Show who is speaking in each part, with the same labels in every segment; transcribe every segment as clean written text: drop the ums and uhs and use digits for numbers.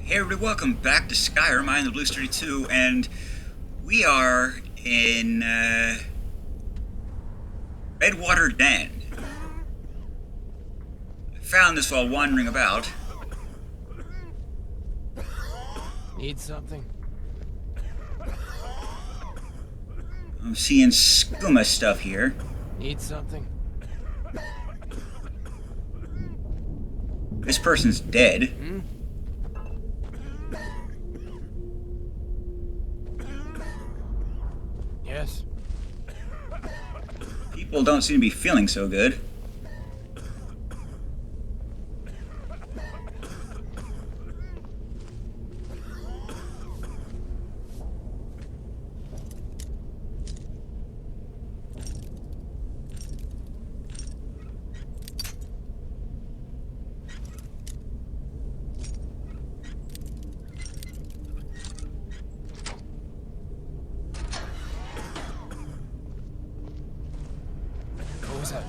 Speaker 1: Hey everybody, welcome back to Skyrim. I am the Blue32, and we are in Redwater Den. I found this while wandering about.
Speaker 2: Need something?
Speaker 1: I'm seeing Skooma stuff here.
Speaker 2: Need something?
Speaker 1: This person's dead.
Speaker 2: Hmm? Yes.
Speaker 1: People don't seem to be feeling so good.
Speaker 2: What was that?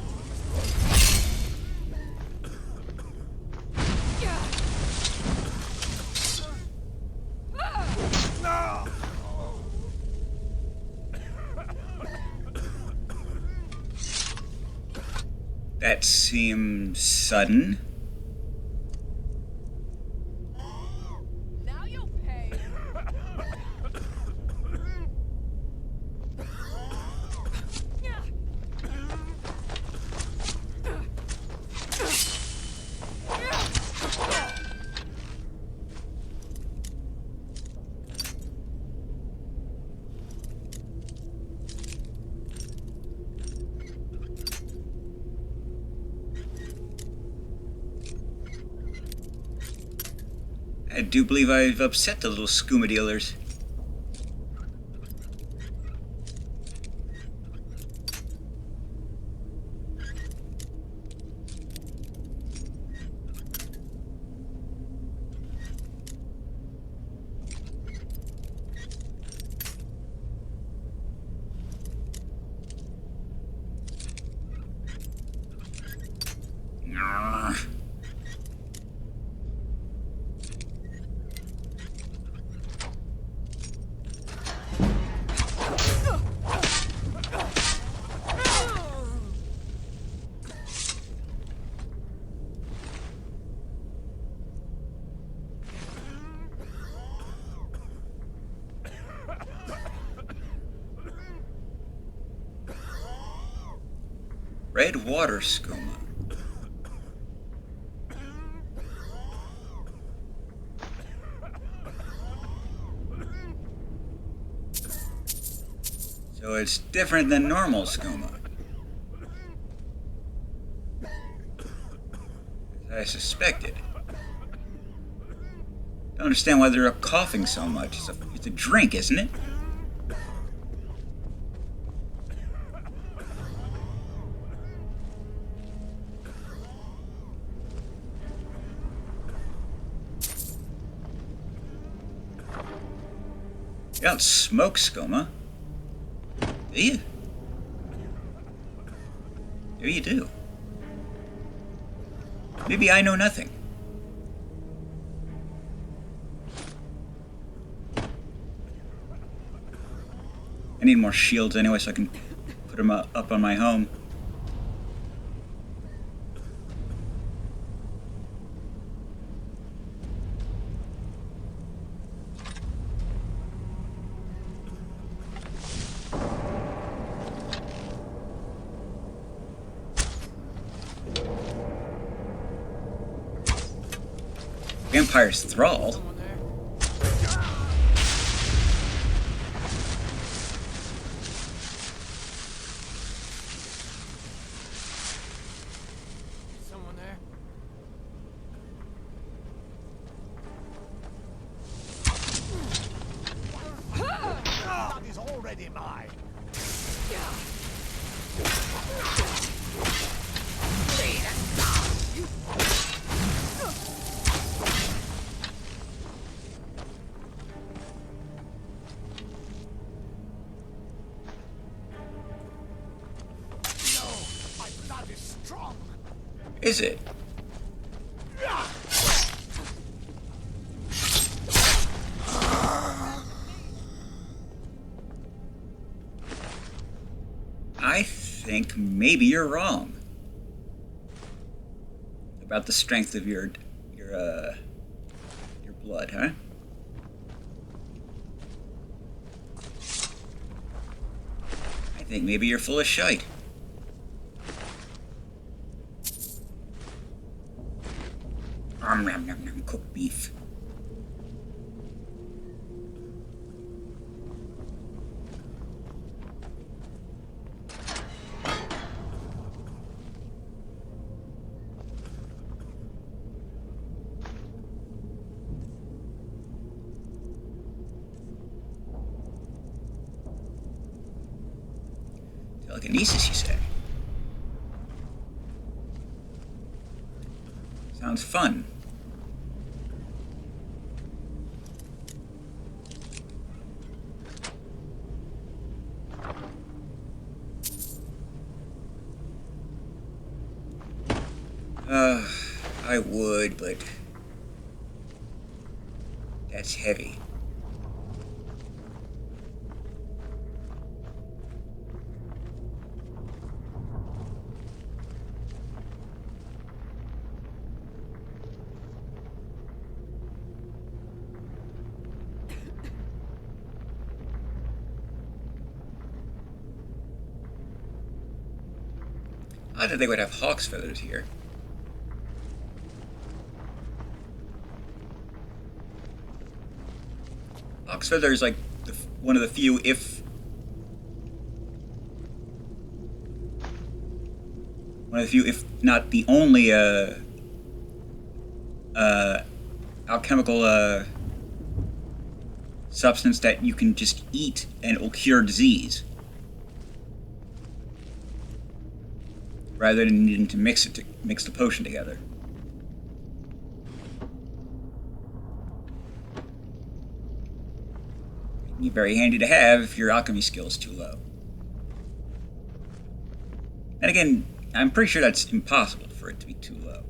Speaker 1: That seems sudden.
Speaker 3: Now you'll pay.
Speaker 1: I do believe I've upset the little skooma dealers. Arrgh. Red water skooma. So it's different than normal skooma. As I suspected. Don't understand why they're coughing so much. It's a drink, isn't it? You don't smoke skooma, do you? Maybe you do. Maybe I know nothing. I need more shields anyway so I can put them up on my home. Vampire's Thrall?
Speaker 2: Someone there? Someone there?
Speaker 4: That is already mine. No, my blood is strong.
Speaker 1: Is it? think maybe you're wrong about the strength of your blood, huh? I think maybe you're full of shite. Nom nom nom, cooked beef. Telekinesis, you say? Sounds fun. I would, but that's heavy. I didn't think they would have hawk's feathers here. Hawk's feather is like one of the few, if not the only, alchemical substance that you can just eat and it will cure disease, rather than needing to mix the potion together. Very handy to have if your alchemy skill is too low. And again, I'm pretty sure that's impossible for it to be too low.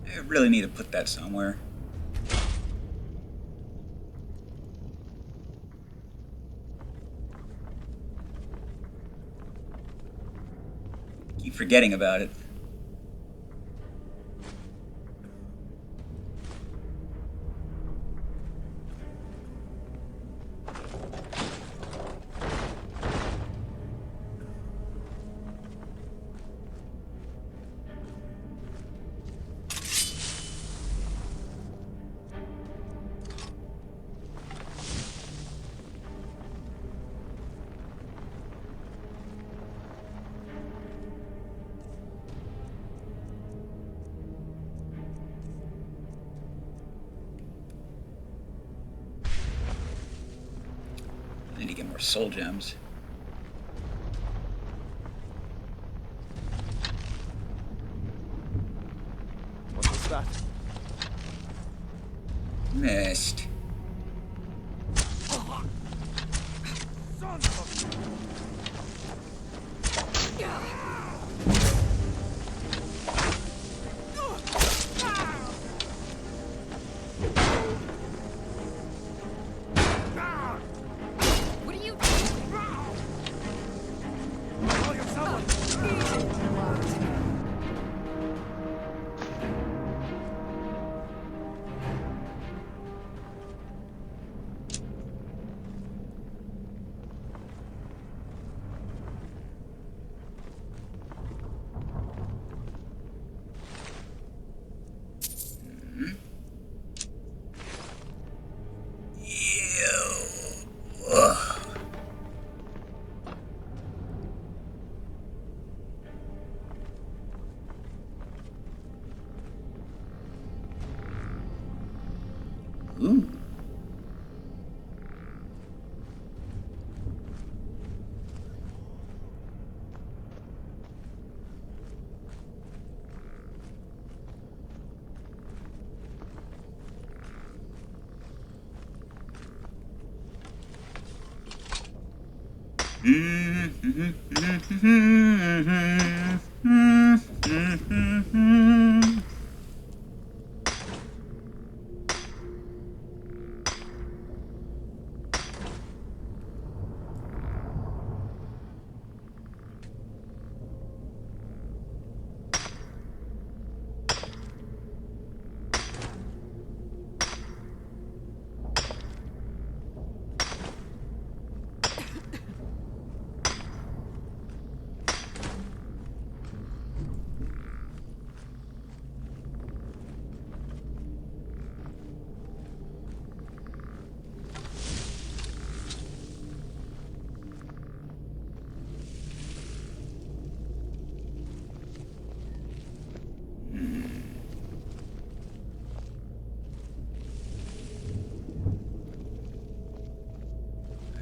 Speaker 1: I really need to put that somewhere. Keep forgetting about it. I need to get more soul gems.
Speaker 4: What was that?
Speaker 1: Missed.
Speaker 4: Son of
Speaker 3: What are you
Speaker 4: Call yourself
Speaker 1: Ooh.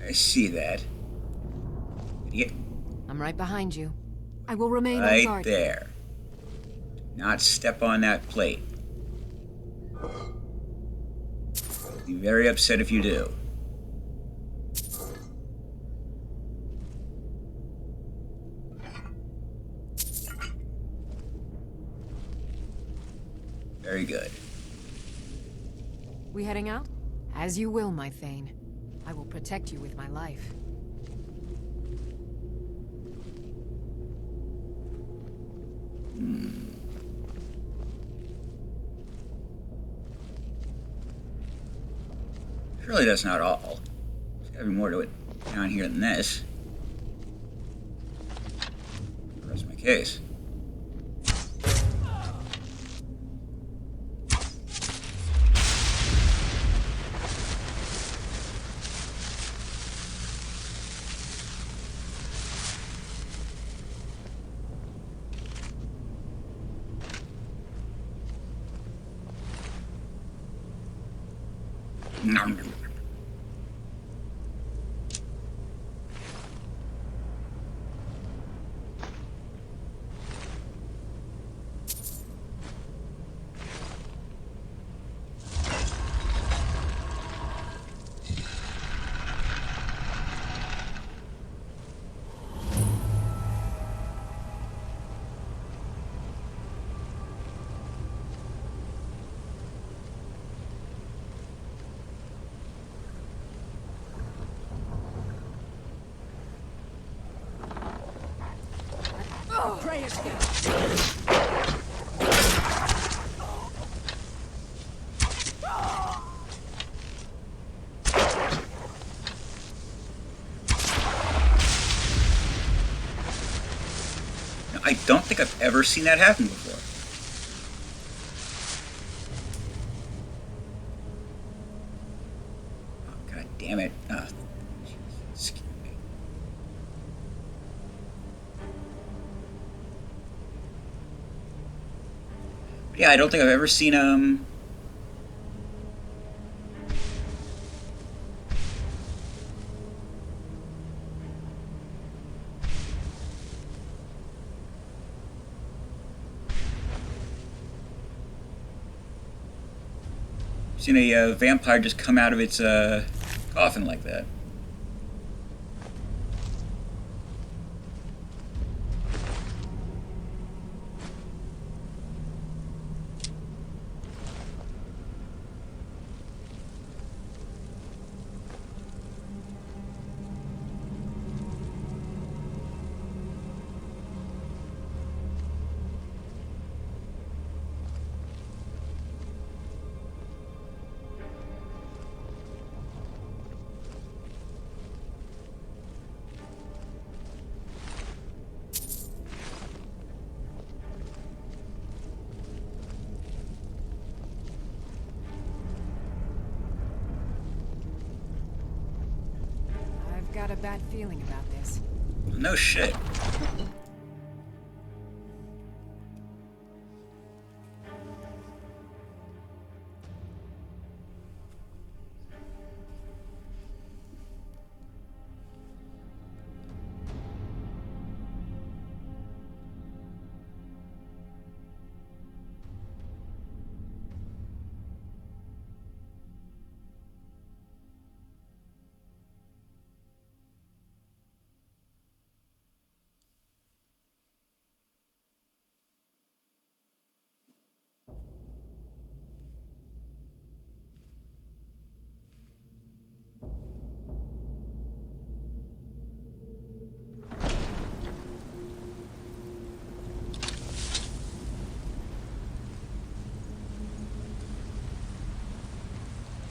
Speaker 1: I see that. Idiot.
Speaker 3: I'm right behind you. I will remain on
Speaker 1: Right
Speaker 3: guard.
Speaker 1: there. Not step on that plate. Be very upset if you do. Very good.
Speaker 3: We heading out? As you will, my Thane. I will protect you with my life.
Speaker 1: Surely that's not all. There's gotta be more to it down here than this. Rest my case. Nom, nom.
Speaker 3: Pray again.
Speaker 1: Now, I don't think I've ever seen that happen before. Oh, God damn it. Excuse me. But yeah, I don't think I've ever seen a vampire just come out of its coffin like that.
Speaker 3: I've got a bad feeling about this.
Speaker 1: No shit.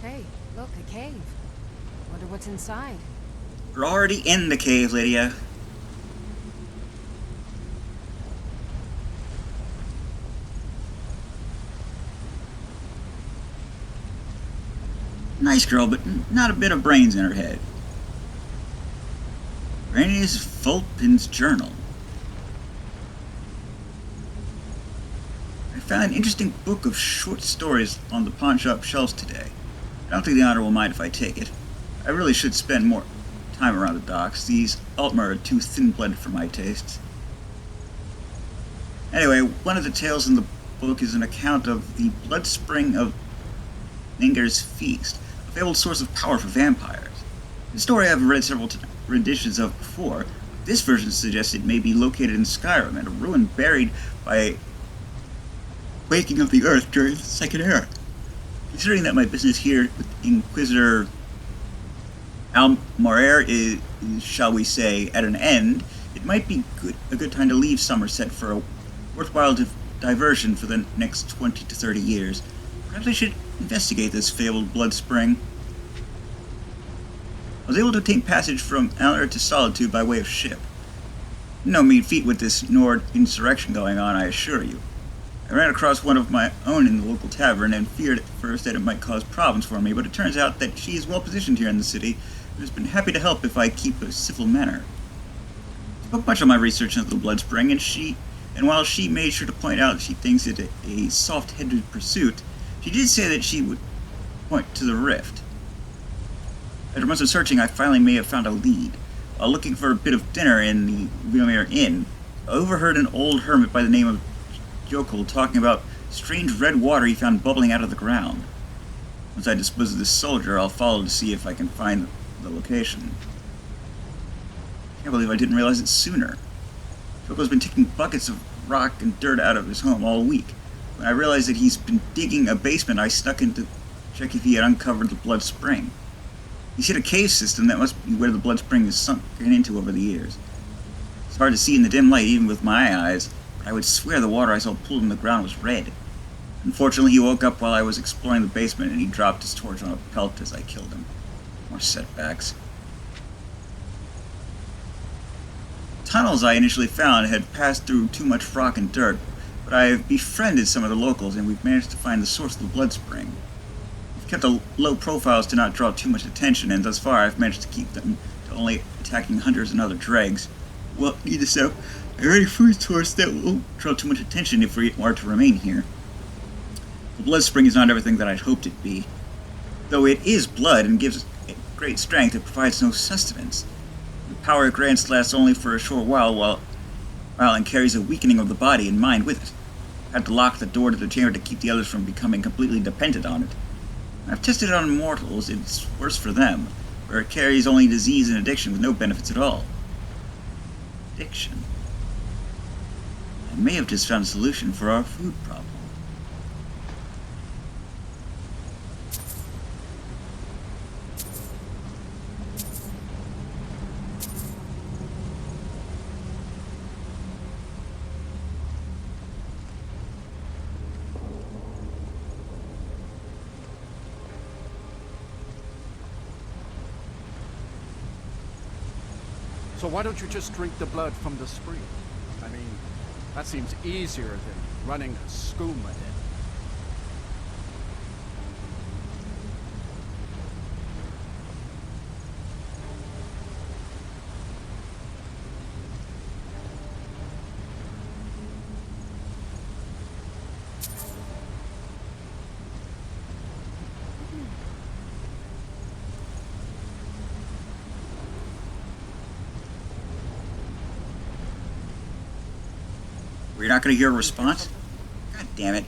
Speaker 3: Hey, look, a cave. Wonder what's inside.
Speaker 1: We're already in the cave, Lydia. Nice girl, but not a bit of brains in her head. Rainey's Fulpin's journal. I found an interesting book of short stories on the pawn shop shelves today. I don't think the owner will mind if I take it. I really should spend more time around the docks. These Altmer are too thin-blooded for my tastes. Anyway, one of the tales in the book is an account of the blood spring of Ninger's Feast, a fabled source of power for vampires. The story I've read several renditions of before. This version suggests it may be located in Skyrim, and a ruin buried by quaking of the earth during the Second Era. Considering that my business here with Inquisitor Almorer is, shall we say, at an end, it might be a good time to leave Somerset for a worthwhile diversion for the next 20 to 30 years. Perhaps I should investigate this fabled blood spring. I was able to obtain passage from Alner to Solitude by way of ship. No mean feat with this Nord insurrection going on, I assure you. I ran across one of my own in the local tavern and feared at first that it might cause problems for me, but it turns out that she is well positioned here in the city and has been happy to help if I keep a civil manner. I spoke much on my research into the blood spring, and while she made sure to point out she thinks it a soft-headed pursuit, she did say that she would point to the rift. After months of searching, I finally may have found a lead. While looking for a bit of dinner in the Villemere Inn, I overheard an old hermit by the name of Jokul talking about strange red water he found bubbling out of the ground. Once I dispose of this soldier, I'll follow to see if I can find the location. I can't believe I didn't realize it sooner. Jokul's been taking buckets of rock and dirt out of his home all week. When I realized that he's been digging a basement, I snuck in to check if he had uncovered the blood spring. He's hit a cave system that must be where the blood spring is sunken into over the years. It's hard to see in the dim light, even with my eyes, but I would swear the water I saw pooled in the ground was red. Unfortunately, he woke up while I was exploring the basement, and he dropped his torch on a pelt as I killed him. More setbacks. The tunnels I initially found had passed through too much rock and dirt, but I have befriended some of the locals, and we've managed to find the source of the blood spring. Kept a low profiles to not draw too much attention, and thus far I've managed to keep them to only attacking hunters and other dregs. Well, needless to say, a very food source that won't draw too much attention if we are to remain here. The blood spring is not everything that I'd hoped it'd be. Though it is blood and gives it great strength, it provides no sustenance. The power it grants lasts only for a short while and carries a weakening of the body and mind with it. I had to lock the door to the chamber to keep the others from becoming completely dependent on it. I've tested it on mortals. It's worse for them, where it carries only disease and addiction with no benefits at all. Addiction. I may have just found a solution for our food problem.
Speaker 4: So why don't you just drink the blood from the spring? I mean, that seems easier than running a skooma in.
Speaker 1: You're not going to hear a response? God damn it.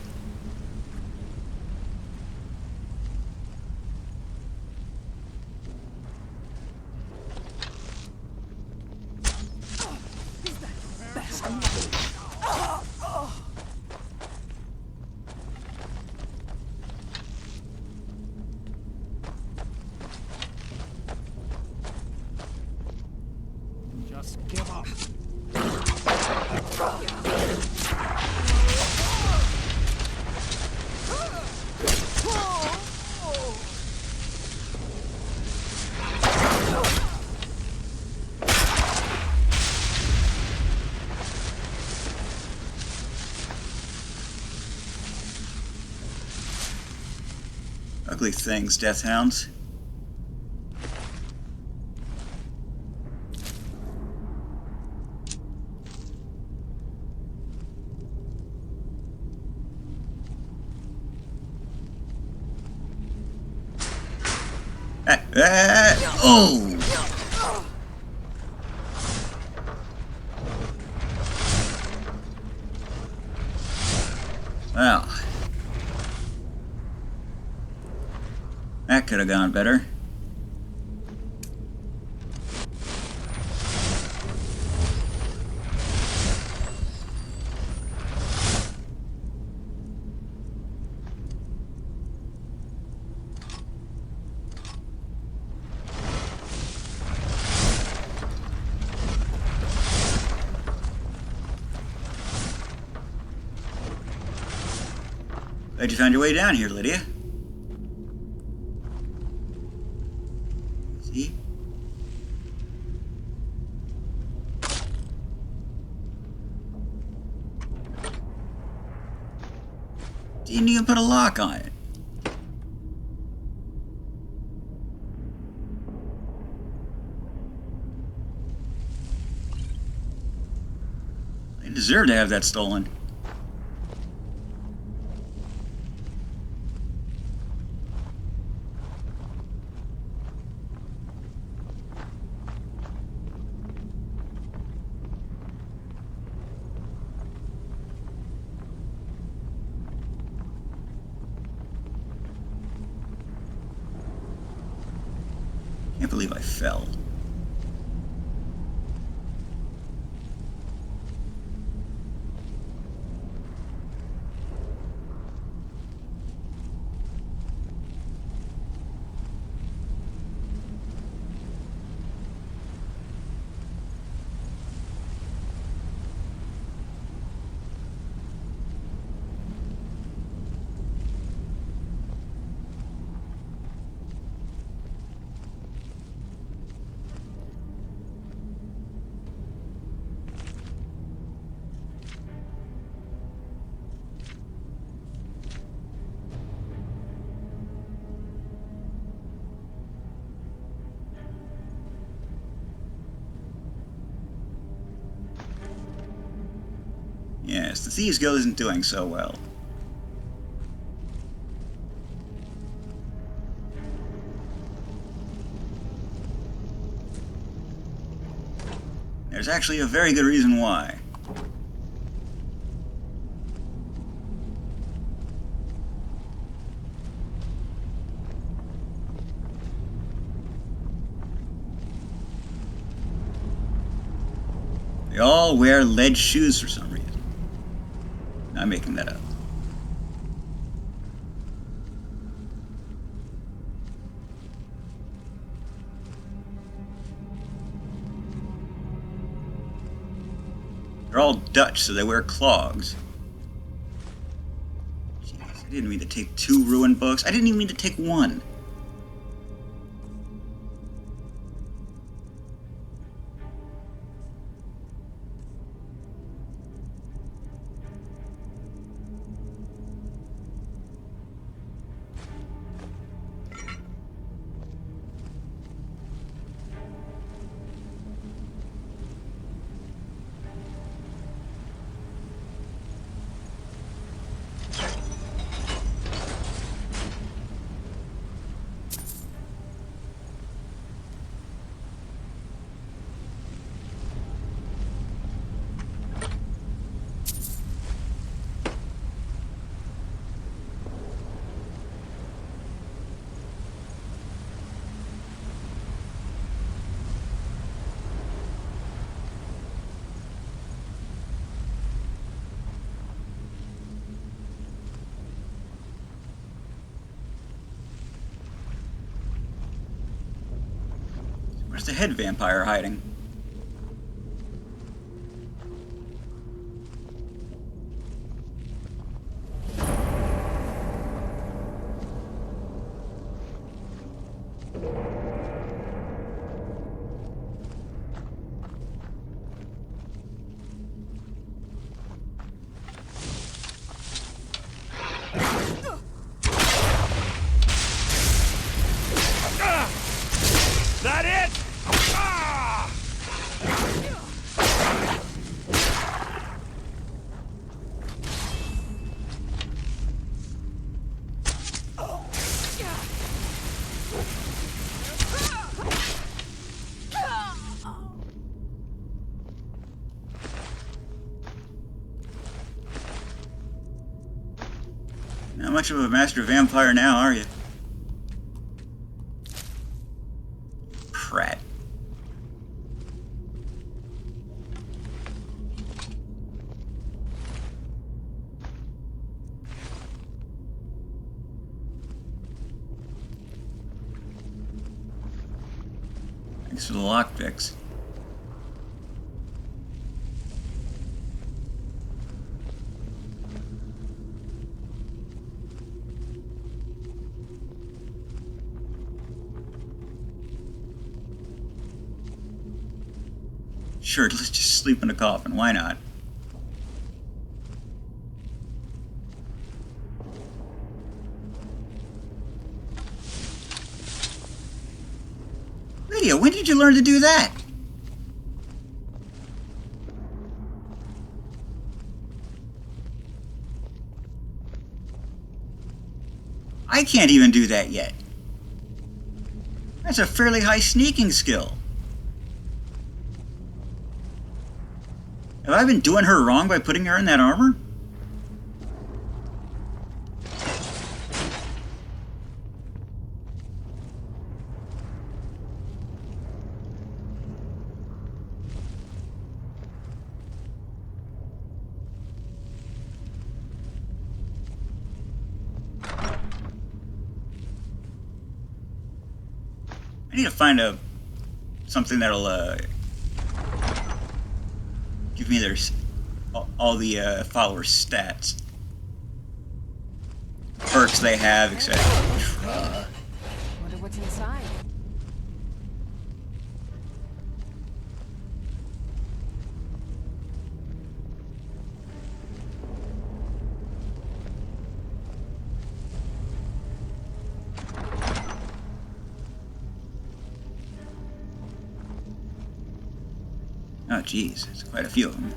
Speaker 4: Just give up.
Speaker 1: Ugly things, death hounds. Oh! Well, that could have gone better. Glad you found your way down here, Lydia. See? Didn't even put a lock on it. They deserve to have that stolen. Can't believe I fell. Yes, the Thieves Guild isn't doing so well. There's actually a very good reason why. They all wear lead shoes for some reason. I'm making that up. They're all Dutch, so they wear clogs. Jeez, I didn't mean to take 2 ruined books. I didn't even mean to take 1. Where's the head vampire hiding?
Speaker 5: That it? Ah!
Speaker 1: Not much of a master vampire now, are you? Prat. Thanks for the lockpicks. Sure, let's just sleep in a coffin. Why not? Lydia, when did you learn to do that? I can't even do that yet. That's a fairly high sneaking skill. Have I been doing her wrong by putting her in that armor? I need to find something that'll give me their all the followers' stats, perks they have, etc.
Speaker 3: Wonder what's inside.
Speaker 1: Oh, geez, there's quite a few of them.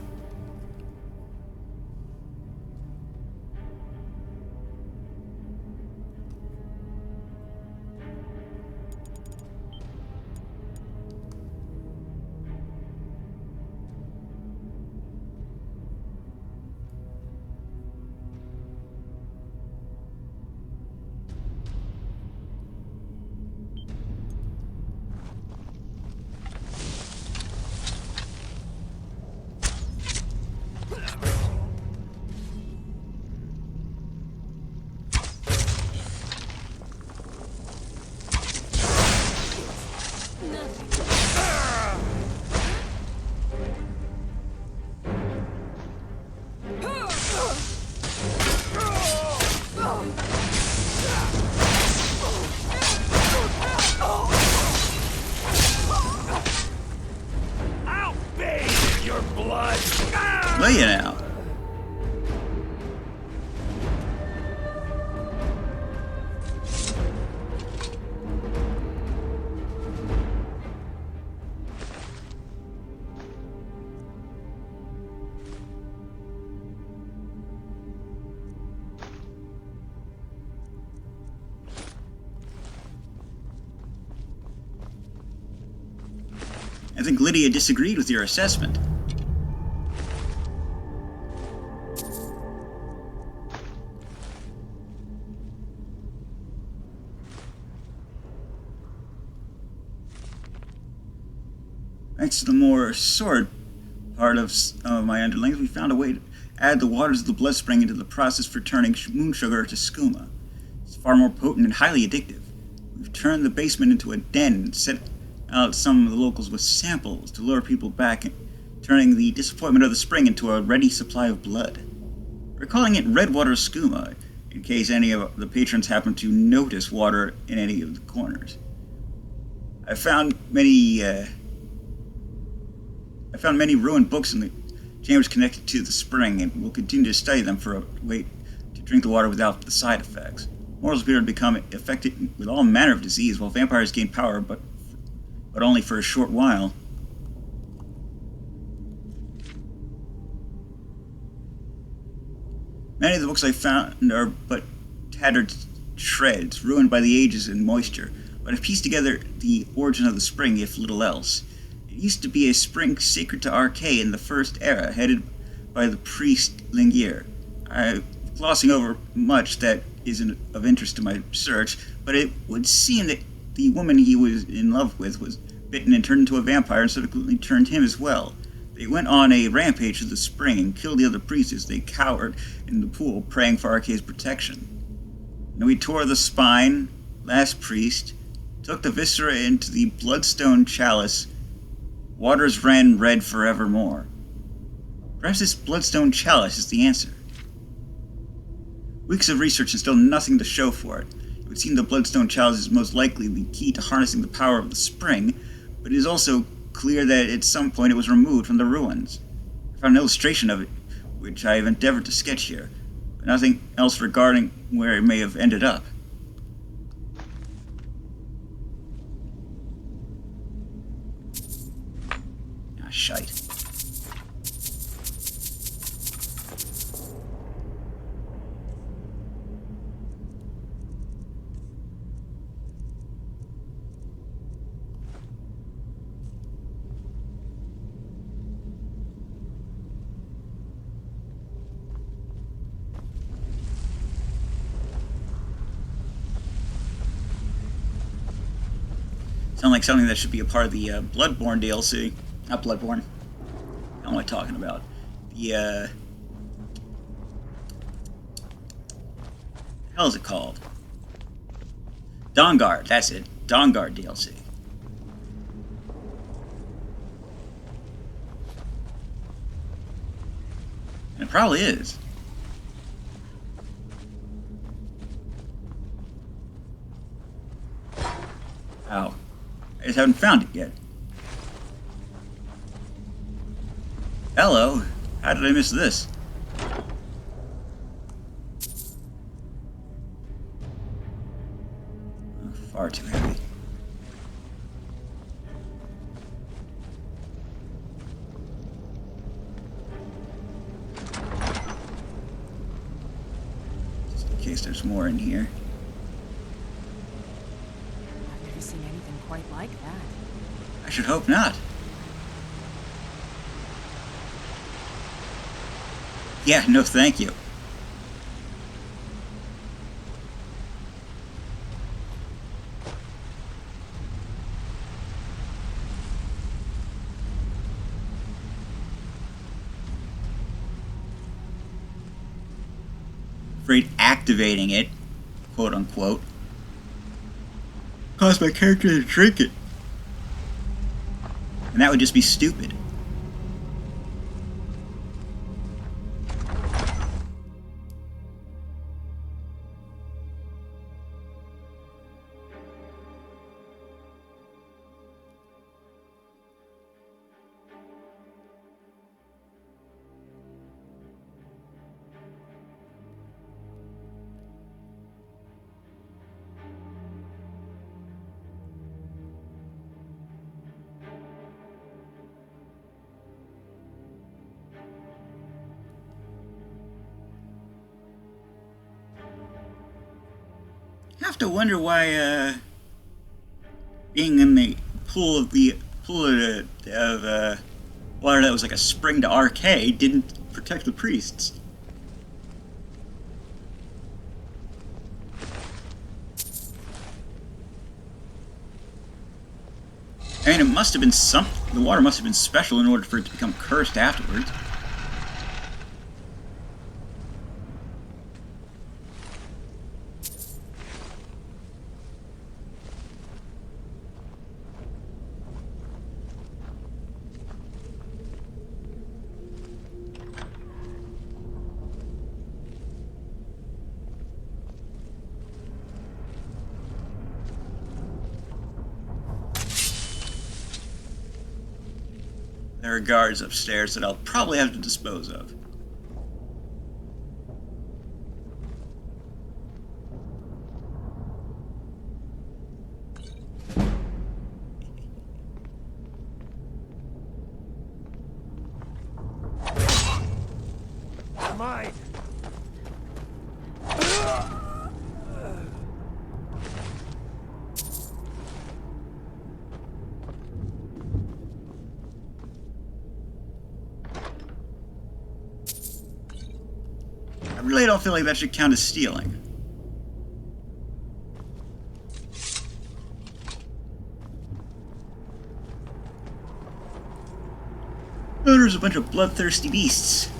Speaker 5: I'll bathe in your blood. Ah!
Speaker 1: Will you now? I think Lydia disagreed with your assessment. Thanks to the more sword part of my underlings, we found a way to add the waters of the blood spring into the process for turning moon sugar to skooma. It's far more potent and highly addictive. We've turned the basement into a den and set out some of the locals with samples to lure people back, turning the disappointment of the spring into a ready supply of blood. We're calling it Redwater Skooma, in case any of the patrons happen to notice water in any of the corners. I found many ruined books in the chambers connected to the spring, and will continue to study them for a way to drink the water without the side effects. Mortals appear to become affected with all manner of disease, while vampires gain power, but but only for a short while. Many of the books I found are but tattered shreds, ruined by the ages and moisture, but I've pieced together the origin of the spring, if little else. It used to be a spring sacred to Archay in the First Era, headed by the priest Lingir. I'm glossing over much that isn't of interest to my search, but it would seem that the woman he was in love with was bitten and turned into a vampire and subsequently turned him as well. They went on a rampage to the spring and killed the other priests as they cowered in the pool, praying for Archay's protection. And we tore the spine, last priest, took the viscera into the bloodstone chalice. Waters ran red forevermore. Perhaps this bloodstone chalice is the answer. Weeks of research and still nothing to show for it. It would seem the bloodstone chalice is most likely the key to harnessing the power of the spring, but it is also clear that at some point it was removed from the ruins. I found an illustration of it, which I have endeavored to sketch here, but nothing else regarding where it may have ended up. Ah, shite. Sound like something that should be a part of the Bloodborne DLC. Not Bloodborne. I don't know what I'm talking about. The, hell is it called? Dawnguard, that's it. Dawnguard DLC. And it probably is. Ow. I just haven't found it yet. Hello. How did I miss this? Oh, far too heavy. Just in case there's more in here.
Speaker 3: I've never seen anything quite like that.
Speaker 1: I should hope not. Yeah, no thank you. Afraid activating it, quote unquote, caused my character to drink it. And that would just be stupid. I have to wonder why being in the pool of water that was like a spring to Archay didn't protect the priests. I mean, it must have been the water must have been special in order for it to become cursed afterwards. There are guards upstairs that I'll probably have to dispose of.
Speaker 5: mine.
Speaker 1: I really don't feel like that should count as stealing. Oh, there's a bunch of bloodthirsty beasts.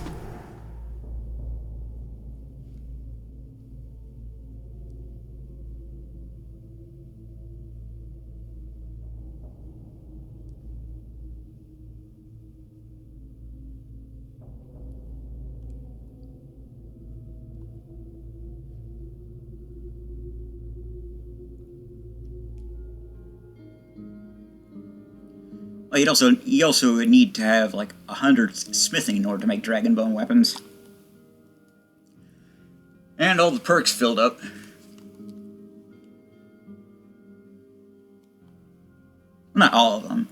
Speaker 1: Well, you also need to have like 100 smithing in order to make dragonbone weapons. And all the perks filled up. Not all of them.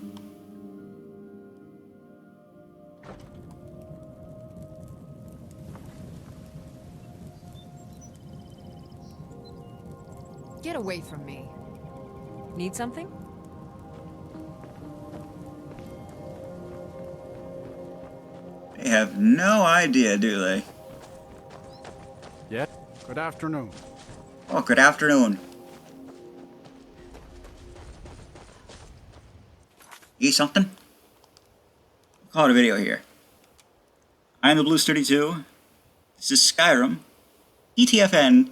Speaker 3: Get away from me. Need something?
Speaker 1: They have no idea, do they?
Speaker 4: Yeah. Good afternoon.
Speaker 1: Oh, good afternoon. Eat something? I'll call it a video here. I'm the Blues 32. This is Skyrim. ETFN